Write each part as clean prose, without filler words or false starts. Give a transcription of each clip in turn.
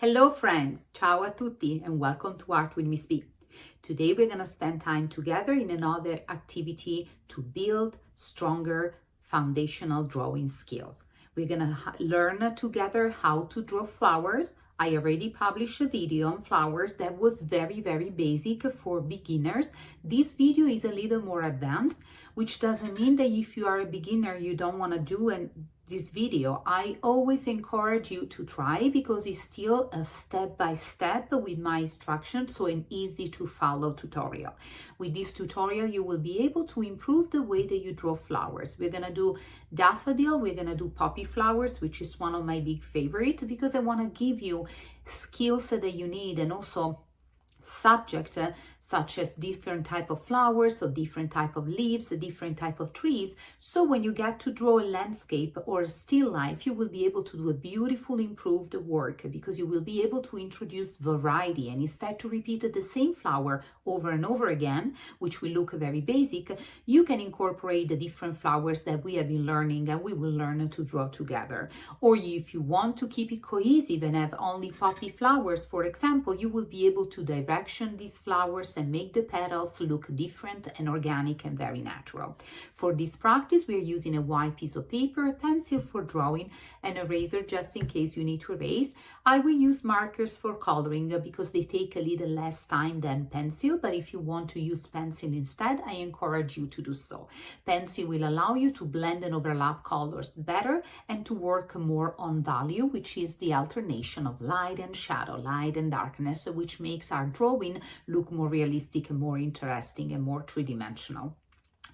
Hello friends, ciao a tutti and welcome to Art with Ms.B. Today we're going to spend time together in another activity to build stronger foundational drawing skills. We're going to learn together how to draw flowers. I already published a video on flowers that was very basic for beginners. This video is a little more advanced, which doesn't mean that if you are a beginner you don't want to do this video. I always encourage you to try because it's still a step-by-step with my instructions, so an easy to follow tutorial. With this tutorial, you will be able to improve the way that you draw flowers. We're gonna do daffodil, we're gonna do poppy flowers, which is one of my big favorites because I wanna give you skills that you need and also subject such as different type of flowers or different type of leaves, different type of trees. So when you get to draw a landscape or a still life, you will be able to do a beautiful improved work because you will be able to introduce variety, and instead to repeat the same flower over and over again, which will look very basic, you can incorporate the different flowers that we have been learning and we will learn to draw together. Or if you want to keep it cohesive and have only poppy flowers, for example, you will be able to direction these flowers and make the petals look different and organic and very natural. For this practice, we are using a white piece of paper, a pencil for drawing, and a eraser just in case you need to erase. I will use markers for coloring because they take a little less time than pencil, but if you want to use pencil instead, I encourage you to do so. Pencil will allow you to blend and overlap colors better and to work more on value, which is the alternation of light and shadow, light and darkness, which makes our drawing look more realistic and more interesting and more three-dimensional.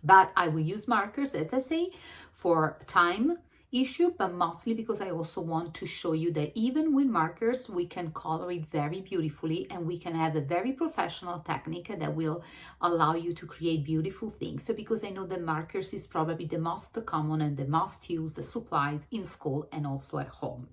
But I will use markers, as I say, for time issue, but mostly because I also want to show you that even with markers, we can color it very beautifully and we can have a very professional technique that will allow you to create beautiful things. So because I know that markers is probably the most common and the most used supplies in school and also at home.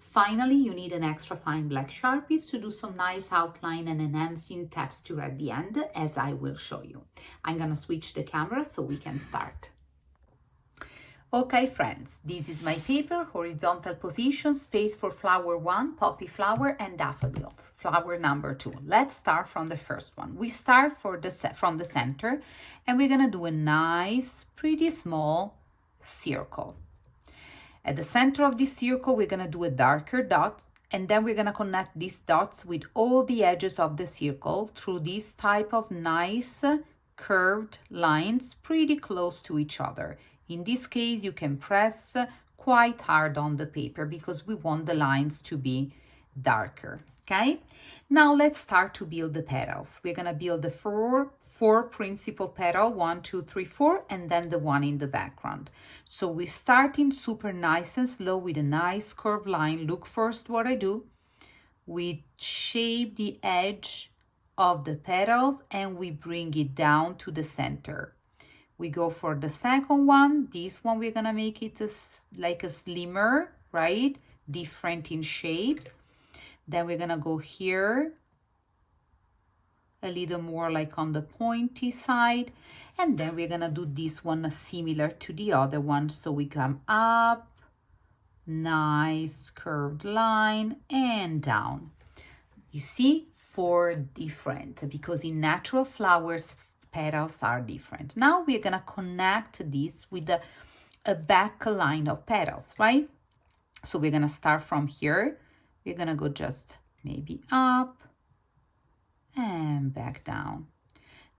Finally, you need an extra fine black Sharpies to do some nice outline and enhancing texture at the end, as I will show you. I'm gonna switch the camera so we can start. Okay friends, this is my paper, horizontal position, space for flower 1, poppy flower, and daffodil, flower number 2. Let's start from the first one. We start from the center and we're gonna do a nice, pretty small circle. At the center of this circle, we're gonna do a darker dot, and then we're gonna connect these dots with all the edges of the circle through this type of nice curved lines pretty close to each other. In this case, you can press quite hard on the paper because we want the lines to be darker, okay? Now let's start to build the petals. We're gonna build the four principal petal, 1, 2, 3, 4, and then the one in the background. So we start in super nice and slow with a nice curved line. Look first what I do. We shape the edge of the petals and we bring it down to the center. We go for the second one. This one we're gonna make it like a slimmer, right? Different in shape. Then we're gonna go here, a little more like on the pointy side. And then we're gonna do this one similar to the other one. So we come up, nice curved line, and down. You see, 4 different, because in natural flowers, petals are different. Now we're gonna connect this with a back line of petals, right? So we're gonna start from here. We're gonna go just maybe up and back down.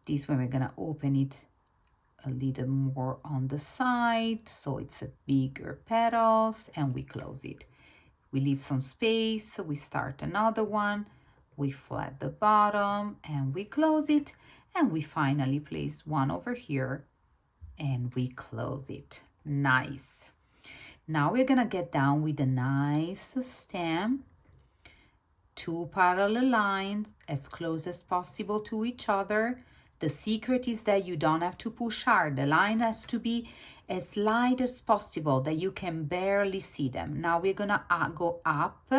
This way we're gonna open it a little more on the side, so it's a bigger petals, and we close it. We leave some space, so we start another one. We flat the bottom and we close it. And we finally place one over here and we close it. Nice. Now we're gonna get down with a nice stem, 2 parallel lines as close as possible to each other. The secret is that you don't have to push hard. The line has to be as light as possible that you can barely see them. Now we're gonna go up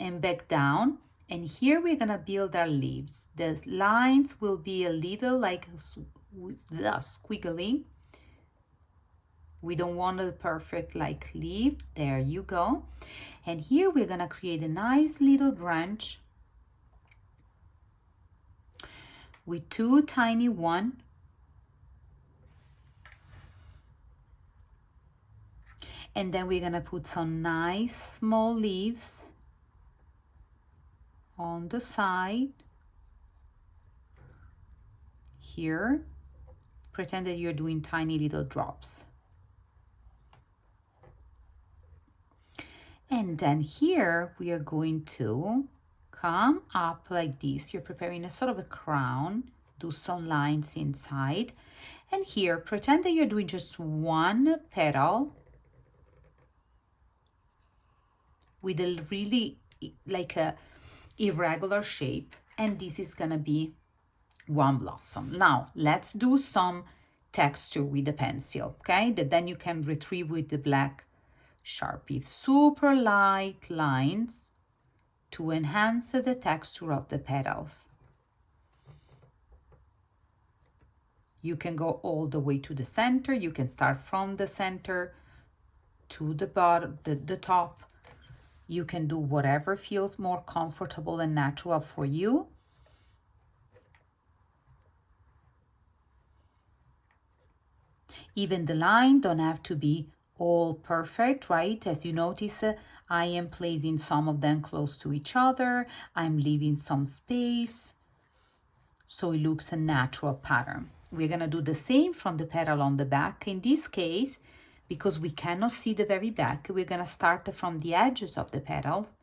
and back down. And here we're gonna build our leaves. The lines will be a little like squiggly. We don't want a perfect like leaf. There you go. And here we're gonna create a nice little branch with two tiny one. And then we're gonna put some nice small leaves on the side here. Pretend that you're doing tiny little drops. And then here we are going to come up like this. You're preparing a sort of a crown. Do some lines inside. And here, pretend that you're doing just one petal with a really like a irregular shape. And this is gonna be one blossom. Now, let's do some texture with the pencil, okay? That then you can retrieve with the black Sharpie. Super light lines to enhance the texture of the petals. You can go all the way to the center. You can start from the center to the bottom, the top. You can do whatever feels more comfortable and natural for you. Even the line don't have to be all perfect, right? As you notice, I am placing some of them close to each other. I'm leaving some space so it looks a natural pattern. We're gonna do the same from the petal on the back. In this case, because we cannot see the very back, we're gonna start from the edges of the petals.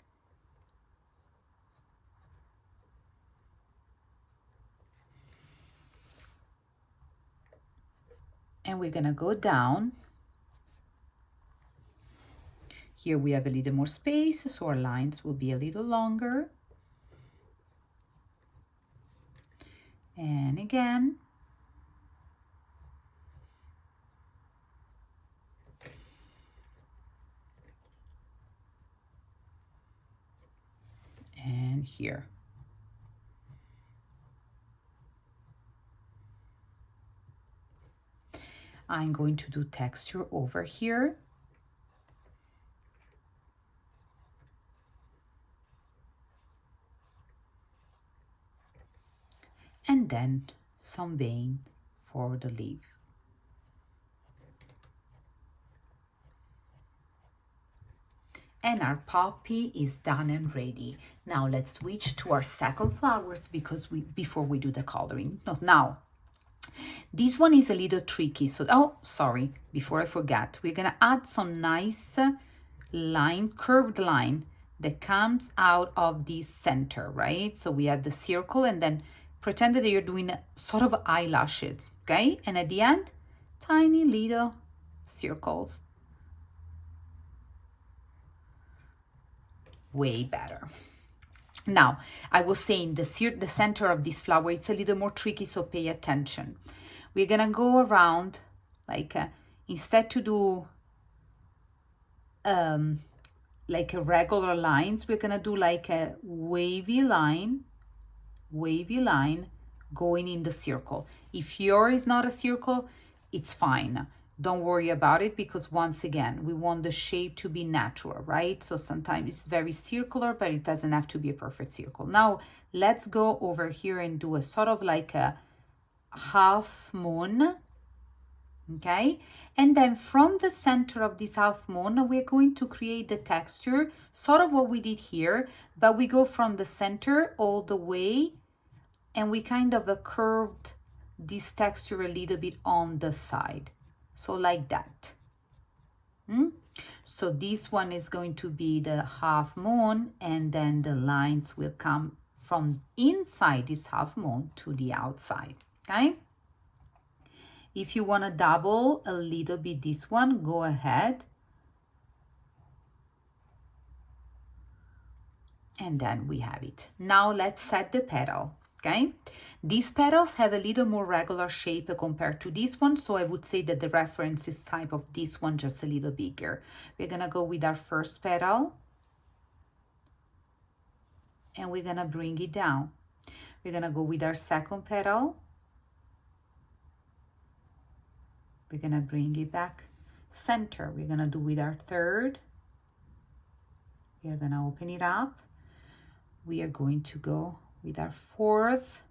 And we're gonna go down. Here we have a little more space, so our lines will be a little longer. And again. And here. I'm going to do texture over here. And then some vein for the leaf. And our poppy is done and ready. Now let's switch to our second flowers before we do the coloring. No, now, this one is a little tricky. So, oh, sorry, before I forget, we're gonna add some nice line, curved line that comes out of the center, right? So we have the circle and then pretend that you're doing sort of eyelashes, okay? And at the end, tiny little circles. Way better. Now, I was saying the center of this flower, it's a little more tricky, so pay attention. We're gonna go around like, instead to do like a regular lines, we're gonna do like a wavy line going in the circle. If yours is not a circle, it's fine. Don't worry about it, because once again, we want the shape to be natural, right? So sometimes it's very circular, but it doesn't have to be a perfect circle. Now, let's go over here and do a sort of like a half moon, okay? And then from the center of this half moon, we're going to create the texture, sort of what we did here, but we go from the center all the way, and we kind of curved this texture a little bit on the side. So like that. So this one is going to be the half moon, and then the lines will come from inside this half moon to the outside, okay? If you want to double a little bit this one, go ahead. And then we have it. Now let's set the petal, okay? These petals have a little more regular shape compared to this one, so I would say that the reference is type of this one just a little bigger. We're gonna go with our first petal, and we're gonna bring it down. We're gonna go with our second petal. We're gonna bring it back center. We're gonna do with our third. We are gonna open it up. We are going to go with our fourth.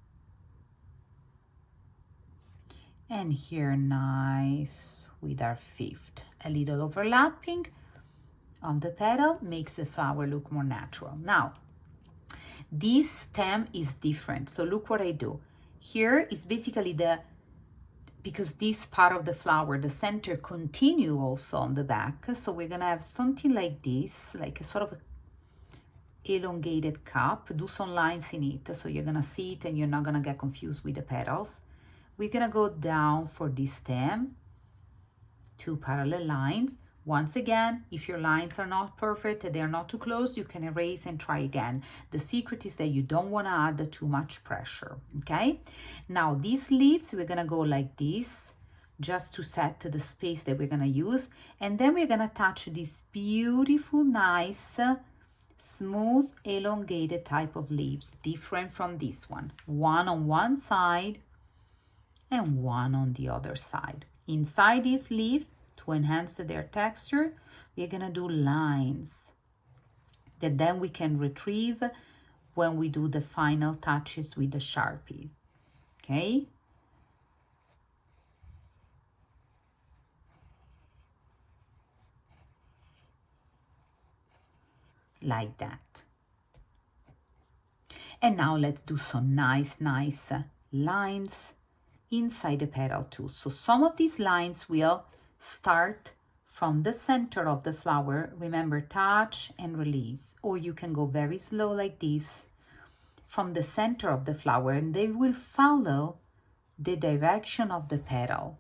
And here nice with our fifth. A little overlapping on the petal makes the flower look more natural. Now, this stem is different. So look what I do. Here is basically because this part of the flower, the center, continue also on the back. So we're gonna have something like this, like a sort of elongated cup. Do some lines in it so you're gonna see it and you're not gonna get confused with the petals. We're gonna go down for this stem, 2 parallel lines. Once again, if your lines are not perfect, they are not too close, you can erase and try again. The secret is that you don't want to add too much pressure, okay? Now these leaves, we're gonna go like this, just to set the space that we're gonna use. And then we're gonna touch this beautiful, nice, smooth, elongated type of leaves, different from this one. One on one side and one on the other side. Inside this leaf, to enhance their texture, we're gonna do lines that then we can retrieve when we do the final touches with the Sharpies, okay? Like that. And now let's do some nice lines inside the petal too. So some of these lines will start from the center of the flower. Remember, touch and release, or you can go very slow like this from the center of the flower, and they will follow the direction of the petal.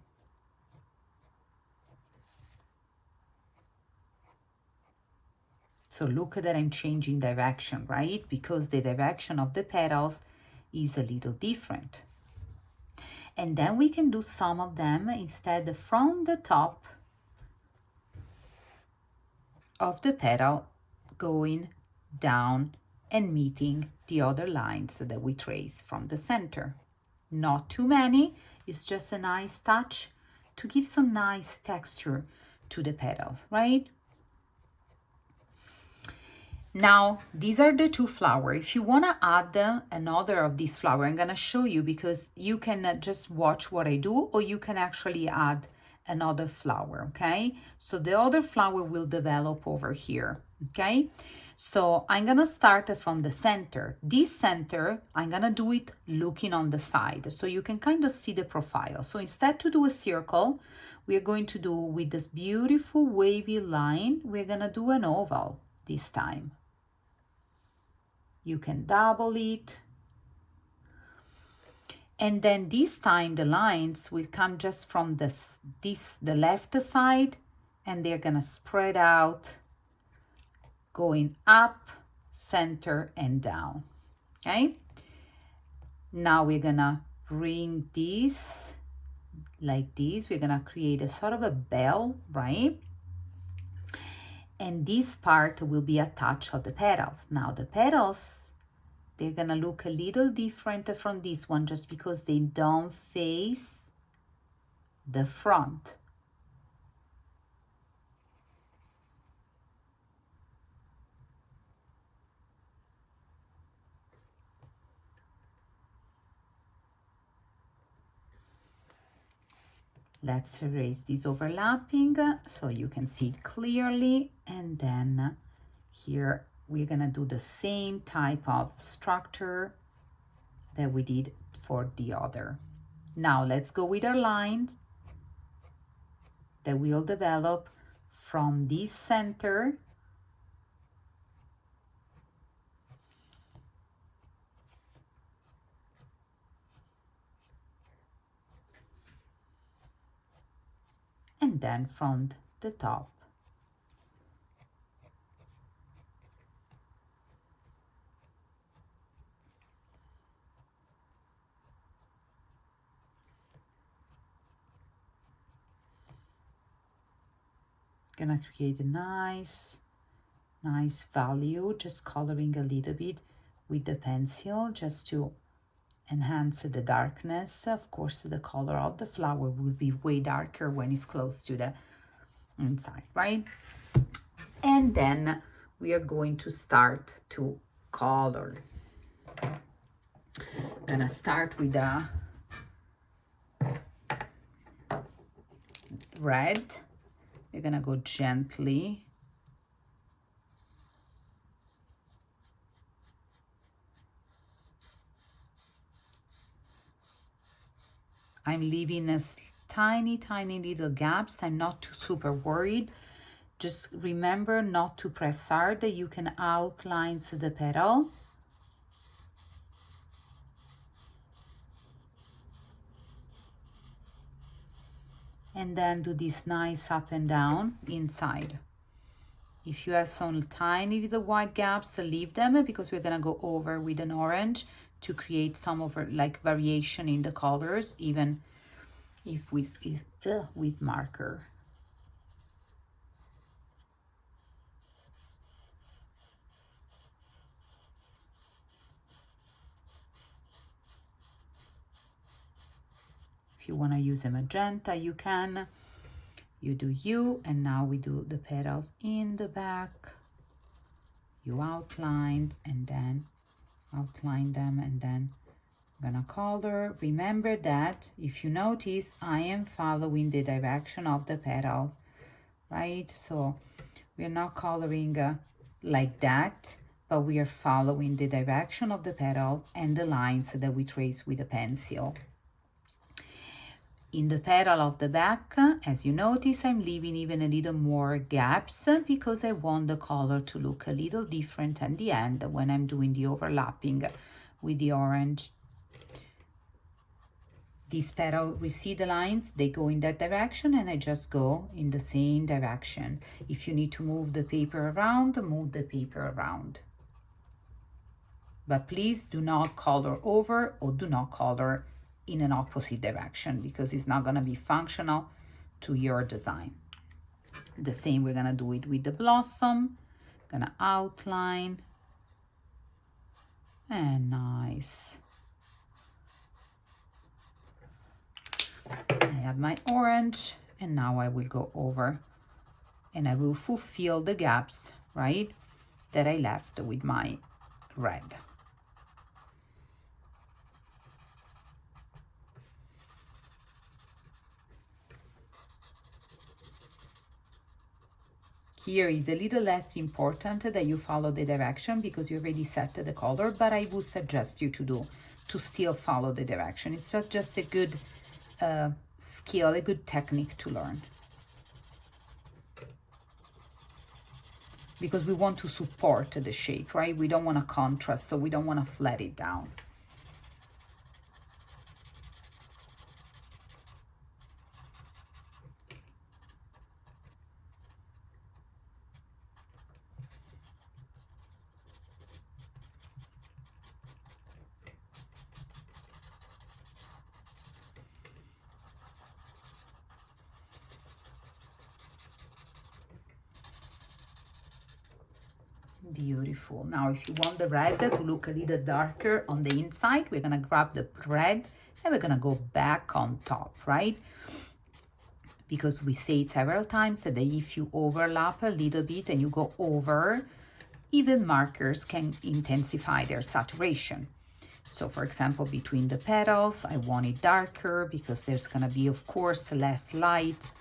So look that I'm changing direction, right? Because the direction of the petals is a little different. And then we can do some of them instead from the top of the petal, going down and meeting the other lines that we trace from the center. Not too many, it's just a nice touch to give some nice texture to the petals, right? Now, these are the 2 flowers. If you want to add another of these flowers, I'm going to show you, because you can just watch what I do, or you can actually add another flower, okay? So the other flower will develop over here, okay? So I'm going to start from the center. This center, I'm going to do it looking on the side, so you can kind of see the profile. So instead to do a circle, we're going to do with this beautiful wavy line, we're going to do an oval this time. You can double it. And then this time the lines will come just from the left side, and they're gonna spread out, going up, center, and down, okay? Now we're gonna bring this like this. We're gonna create a sort of a bell, right? And this part will be a touch of the petals. Now the petals, they're gonna look a little different from this one just because they don't face the front. Let's erase this overlapping so you can see it clearly. And then here we're gonna do the same type of structure that we did for the other. Now let's go with our lines that will develop from this center and then from the top. Gonna create a nice value, just coloring a little bit with the pencil just to enhance the darkness. Of course, the color of the flower will be way darker when it's close to inside, right? And then we are going to start to color. I'm gonna start with a red. We're gonna go gently. I'm leaving a tiny little gaps. I'm not too super worried. Just remember not to press hard. You can outline the petal. And then do this nice up and down inside. If you have some tiny little white gaps, leave them, because we're gonna go over with an orange to create some of like variation in the colors, even if with marker. If you want to use a magenta, you can. You do you, and now we do the petals in the back. You outline and then outline them, and then I'm gonna color. Remember that if you notice, I am following the direction of the petal, right? So we're not coloring like that, but we are following the direction of the petal and the lines that we trace with a pencil. In the petal of the back, as you notice, I'm leaving even a little more gaps because I want the color to look a little different at the end when I'm doing the overlapping with the orange. These petals, we see the lines, they go in that direction, and I just go in the same direction. If you need to move the paper around, move the paper around. But please do not color over or do not color in an opposite direction, because it's not gonna be functional to your design. The same, we're gonna do it with the blossom. Gonna outline, and nice. I have my orange, and now I will go over and I will fulfill the gaps, right, that I left with my red. Here is a little less important that you follow the direction because you already set the color, but I would suggest you to still follow the direction. It's just a good skill, a good technique to learn. Because we want to support the shape, right? We don't want to contrast, so we don't want to flat it down. Beautiful. Now, if you want the red to look a little darker on the inside, we're gonna grab the red and we're gonna go back on top, right? Because we say it several times that if you overlap a little bit and you go over, even markers can intensify their saturation. So for example, between the petals, I want it darker because there's gonna be, of course, less light,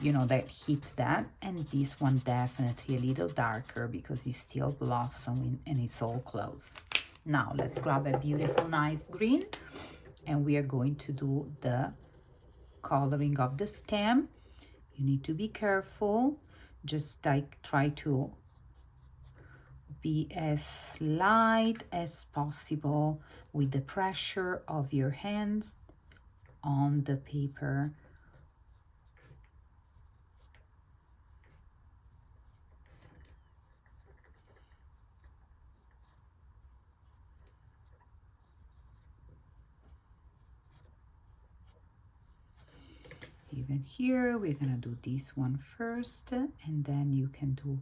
you know, that hit that. And this one definitely a little darker because it's still blossoming and it's all close. Now let's grab a beautiful, nice green, and we are going to do the coloring of the stem. You need to be careful. Just like try to be as light as possible with the pressure of your hands on the paper. Even here, we're gonna do this one first, and then you can do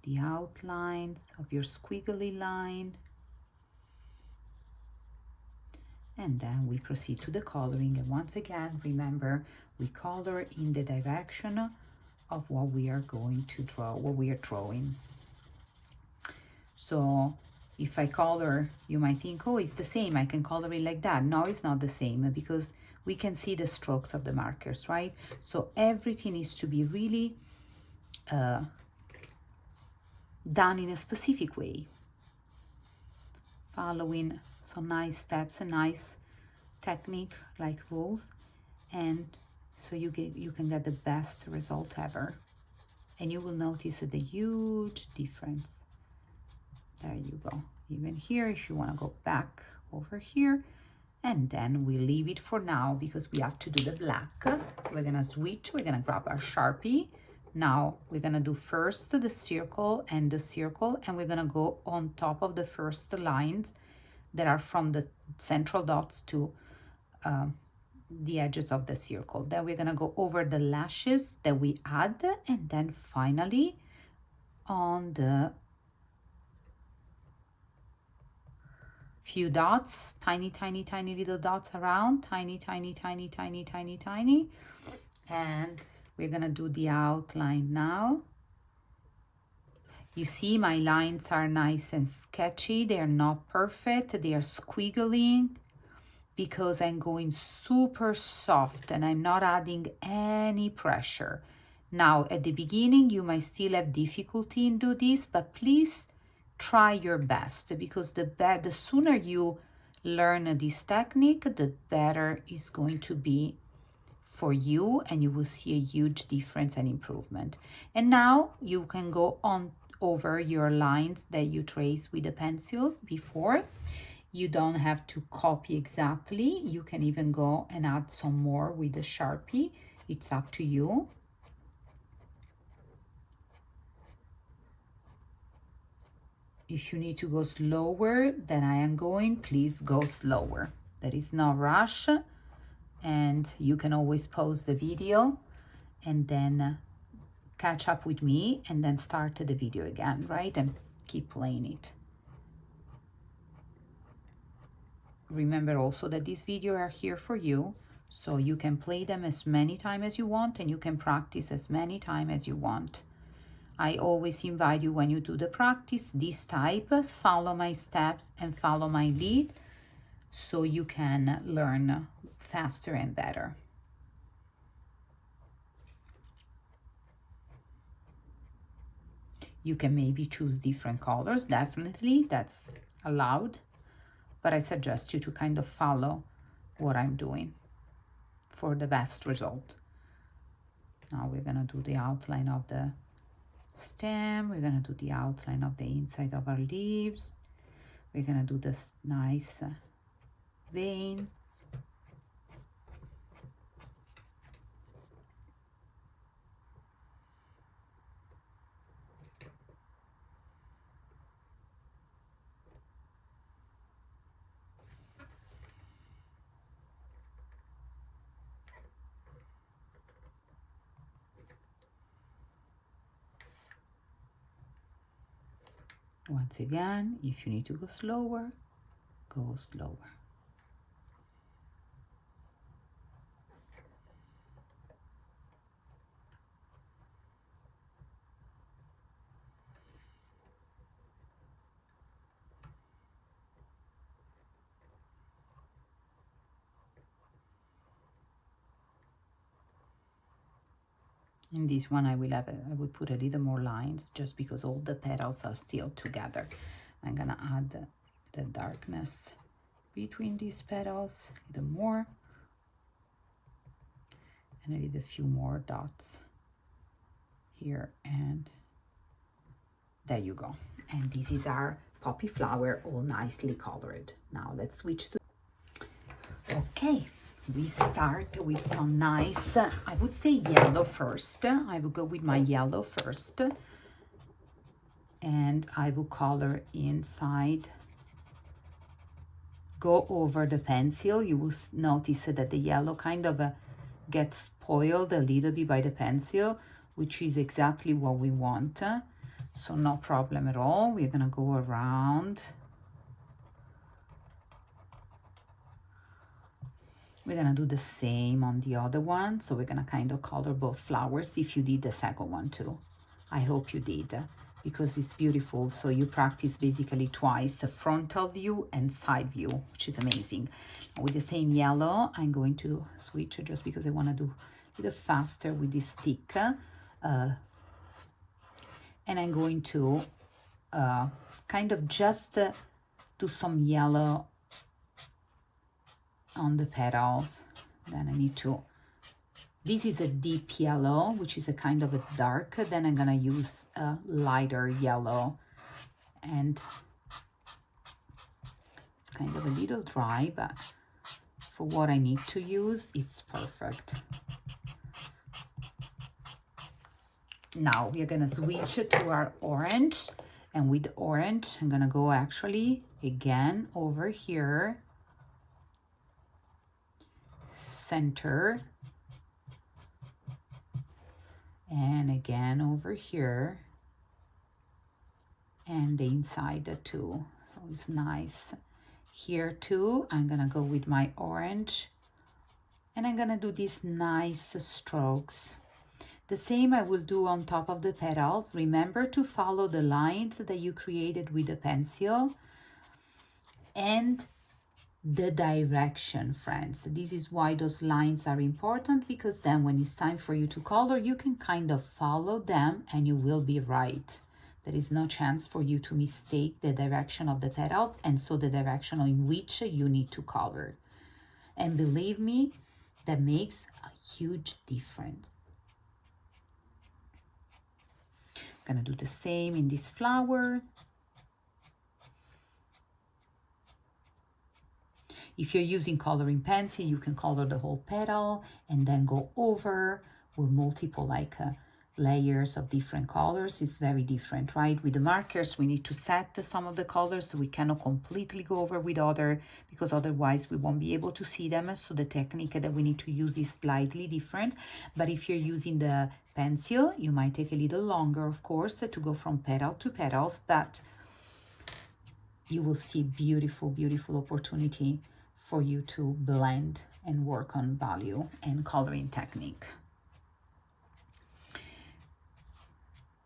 the outlines of your squiggly line. And then we proceed to the coloring. And once again, remember, we color in the direction of what we are going to draw, what we are drawing. So if I color, you might think, oh, it's the same, I can color it like that. No, it's not the same, because we can see the strokes of the markers, right? So everything needs to be really done in a specific way, following some nice steps and nice technique like rules, and so you can get the best result ever, and you will notice the huge difference. There you go. Even here, if you want to go back over here, and then we leave it for now because we have to do the black. We're gonna switch, we're gonna grab our Sharpie. Now we're gonna do first the circle and the circle, and we're gonna go on top of the first lines that are from the central dots to the edges of the circle. Then we're gonna go over the lashes that we add, and then finally on the few dots, tiny little dots around, tiny, and we're gonna do the outline now. You see my lines are nice and sketchy, they are not perfect, they are squiggling, because I'm going super soft and I'm not adding any pressure. Now, at the beginning, you might still have difficulty in do this, but please try your best, because the sooner you learn this technique, the better it's going to be for you, and you will see a huge difference and improvement. And now you can go on over your lines that you traced with the pencils before. You don't have to copy exactly. You can even go and add some more with the Sharpie. It's up to you. If you need to go slower than I am going, please go slower. There is no rush, and you can always pause the video and then catch up with me and then start the video again, right? And keep playing it. Remember also that these videos are here for you, so you can play them as many times as you want, and you can practice as many times as you want. I always invite you, when you do the practice, this type, follow my steps and follow my lead, so you can learn faster and better. You can maybe choose different colors, definitely, that's allowed. But I suggest you to kind of follow what I'm doing for the best result. Now we're gonna do the outline of the stem, we're gonna do the outline of the inside of our leaves, we're gonna do this nice vein. Once again, if you need to go slower, go slower. In this one, I would put a little more lines, just because all the petals are still together. I'm gonna add the darkness between these petals, a little more, and I need a few more dots here, and there you go. And this is our poppy flower, all nicely colored. Now let's switch to, okay. We start with some nice, I would say yellow first. I will go with my yellow first. And I will color inside. Go over the pencil. You will notice that the yellow kind of gets spoiled a little bit by the pencil, which is exactly what we want. So no problem at all. We're gonna go around. We're gonna do the same on the other one. So we're gonna kind of color both flowers if you did the second one too. I hope you did, because it's beautiful. So you practice basically twice, the frontal view and side view, which is amazing. With the same yellow, I'm going to switch just because I wanna do a little faster with this stick. And I'm going to kind of just do some yellow on the petals. Then I need to, this is a deep yellow, which is a kind of a dark. Then I'm gonna use a lighter yellow, and it's kind of a little dry, but for what I need to use, it's perfect. Now we're gonna switch to our orange, and with orange, I'm gonna go actually again over here, center, and again over here, and the inside too. So it's nice. Here too, I'm gonna go with my orange, and I'm gonna do these nice strokes. The same I will do on top of the petals. Remember to follow the lines that you created with the pencil and the direction, friends. This is why those lines are important, because then when it's time for you to color, you can kind of follow them and you will be right. There is no chance for you to mistake the direction of the petals, and so the direction in which you need to color. And believe me, that makes a huge difference. Gonna do the same in this flower. If you're using coloring pencil, you can color the whole petal and then go over with multiple layers of different colors. It's very different, right? With the markers, we need to set some of the colors, so we cannot completely go over with other, because otherwise we won't be able to see them. So the technique that we need to use is slightly different. But if you're using the pencil, you might take a little longer, of course, to go from petal to petals, but you will see beautiful, beautiful opportunity for you to blend and work on value and coloring technique.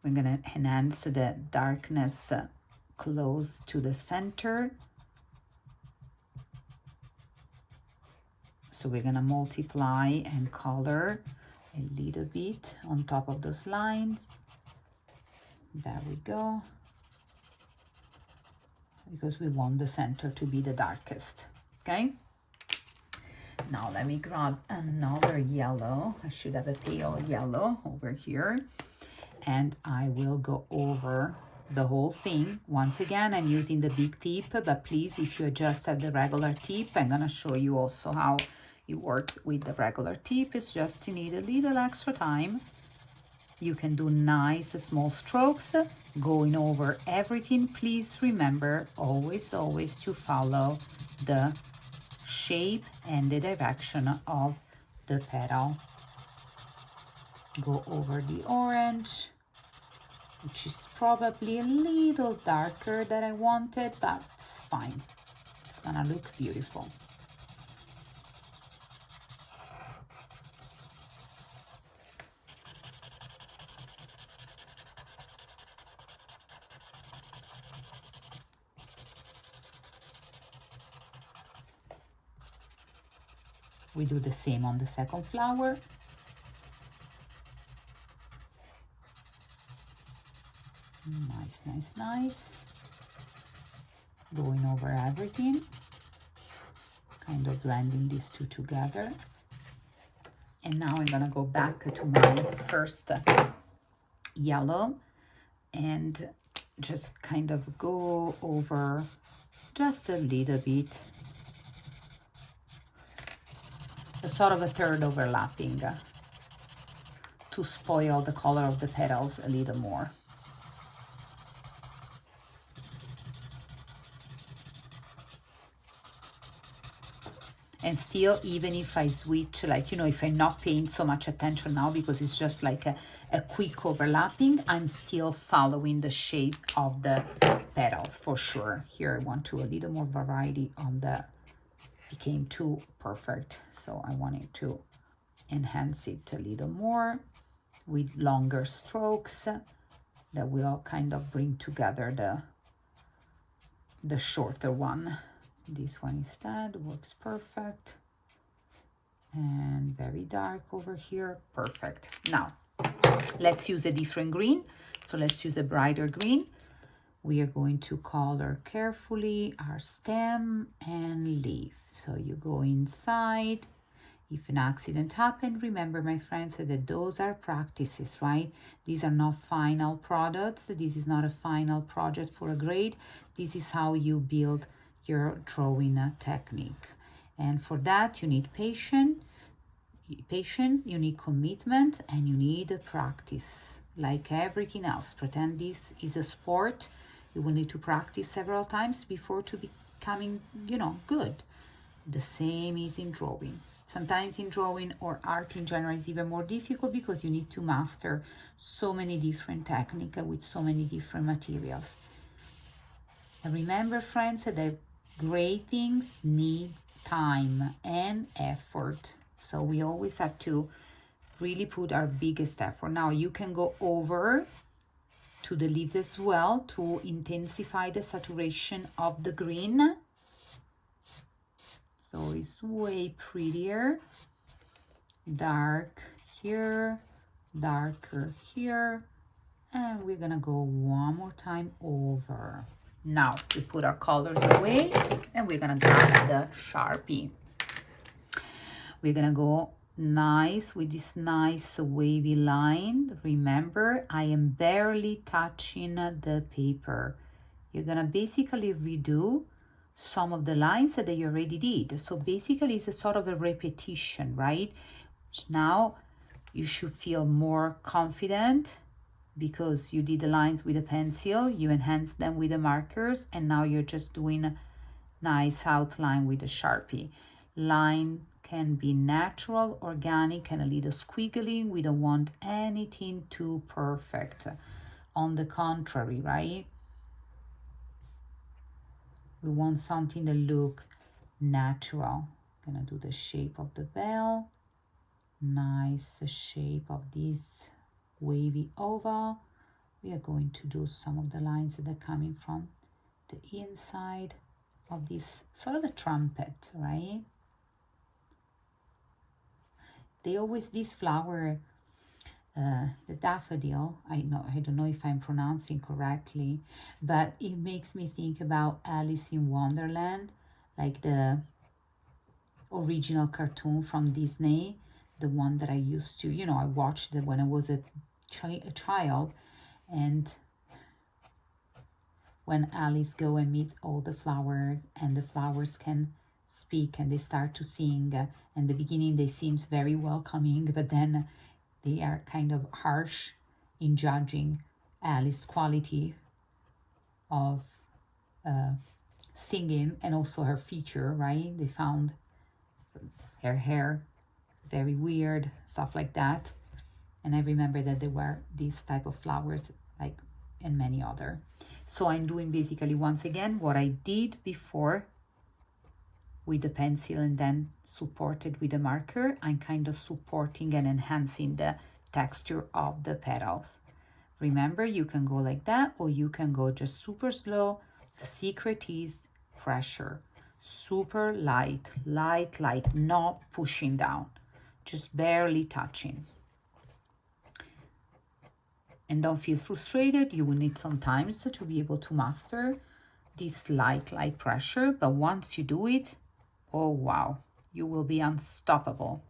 We're gonna enhance the darkness close to the center. So we're gonna multiply and color a little bit on top of those lines. There we go. Because we want the center to be the darkest, okay? Now let me grab another yellow. I should have a pale yellow over here. And I will go over the whole thing. Once again, I'm using the big tip, but please, if you just have the regular tip, I'm gonna show you also how you work with the regular tip. It's just you need a little extra time. You can do nice small strokes going over everything. Please remember always, always to follow the shape and the direction of the petal. Go over the orange, which is probably a little darker than I wanted, but it's fine. It's gonna look beautiful. We do the same on the second flower. Nice, nice, nice. Going over everything. Kind of blending these two together. And now I'm gonna go back to my first yellow and just kind of go over just a little bit. Sort of a third overlapping to spoil the color of the petals a little more. And still, even if I switch, like, you know, if I'm not paying so much attention now because it's just like a quick overlapping, I'm still following the shape of the petals for sure. Here I want to a little more variety on the became too perfect. So I wanted to enhance it a little more with longer strokes that will kind of bring together the shorter one. This one instead works perfect. And very dark over here, perfect. Now, let's use a different green. So let's use a brighter green. We are going to color carefully our stem and leaf. So you go inside. If an accident happened, remember, my friends, that those are practices, right? These are not final products. This is not a final project for a grade. This is how you build your drawing technique. And for that, you need patience, you need commitment, and you need practice. Like everything else, pretend this is a sport. You will need to practice several times before to becoming, good. The same is in drawing. Sometimes in drawing or art in general is even more difficult because you need to master so many different techniques with so many different materials. And remember, friends, that great things need time and effort. So we always have to really put our biggest effort. Now you can go over to the leaves as well to intensify the saturation of the green. So it's way prettier. Dark here, darker here. And we're gonna go one more time over. Now we put our colors away and we're gonna grab the Sharpie. We're gonna go nice with this nice wavy line. Remember, I am barely touching the paper. You're gonna basically redo some of the lines that you already did. So basically it's a sort of a repetition, right? Now you should feel more confident because you did the lines with a pencil, you enhanced them with the markers, and now you're just doing a nice outline with a Sharpie. Line can be natural, organic, and a little squiggly. We don't want anything too perfect. On the contrary, right? We want something that looks natural. I'm gonna do the shape of the bell. Nice shape of this wavy oval. We are going to do some of the lines that are coming from the inside of this sort of a trumpet, right? They always, this flower, the daffodil, I don't know if I'm pronouncing correctly, but it makes me think about Alice in Wonderland, like the original cartoon from Disney, the one that I used to, I watched it when I was a child, and when Alice go and meet all the flowers and the flowers can speak and they start to sing. In the beginning they seems very welcoming, but then they are kind of harsh in judging Alice's quality of singing and also her feature, right? They found her hair very weird, stuff like that. And I remember that there were these type of flowers, like, and many other. So I'm doing basically once again what I did before with the pencil and then supported with the marker. I'm kind of supporting and enhancing the texture of the petals. Remember, you can go like that or you can go just super slow. The secret is pressure. Super light, not pushing down, just barely touching. And don't feel frustrated. You will need some time to be able to master this light pressure. But once you do it, oh wow, you will be unstoppable.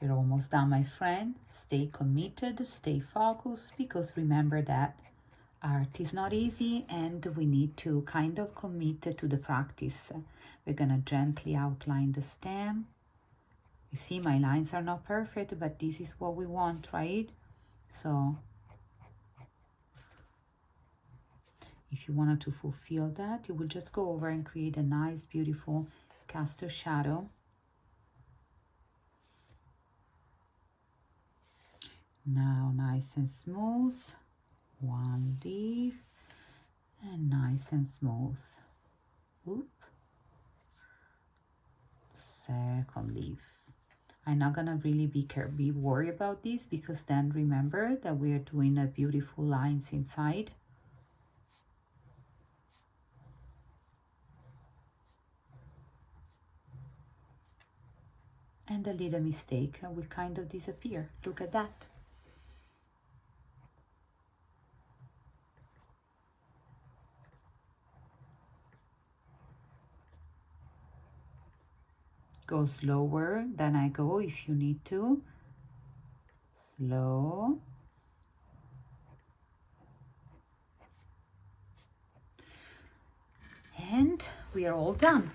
You're almost done, my friend. Stay committed, stay focused, because remember that art is not easy and we need to kind of commit to the practice. We're gonna gently outline the stem You see, my lines are not perfect, but this is what we want, right? So if you wanted to fulfill that, you will just go over and create a nice, beautiful castor shadow. Now nice and smooth, one leaf, and nice and smooth. Oop. Second leaf. I'm not gonna really be worried about this, because then remember that we are doing a beautiful lines inside. And the little mistake will kind of disappear. Look at that. Go slower than I go if you need to. Slow. And we are all done.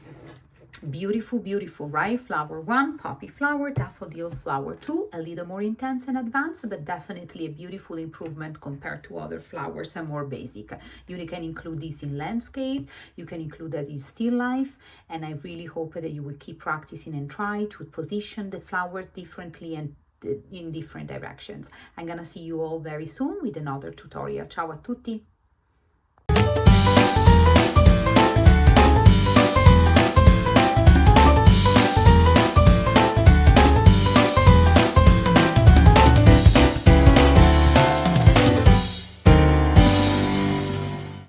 Beautiful, beautiful, right? Flower 1, poppy flower, daffodil flower 2, a little more intense and advanced, but definitely a beautiful improvement compared to other flowers and more basic. You can include this in landscape, you can include that in still life, and I really hope that you will keep practicing and try to position the flowers differently and in different directions. I'm gonna see you all very soon with another tutorial. Ciao a tutti!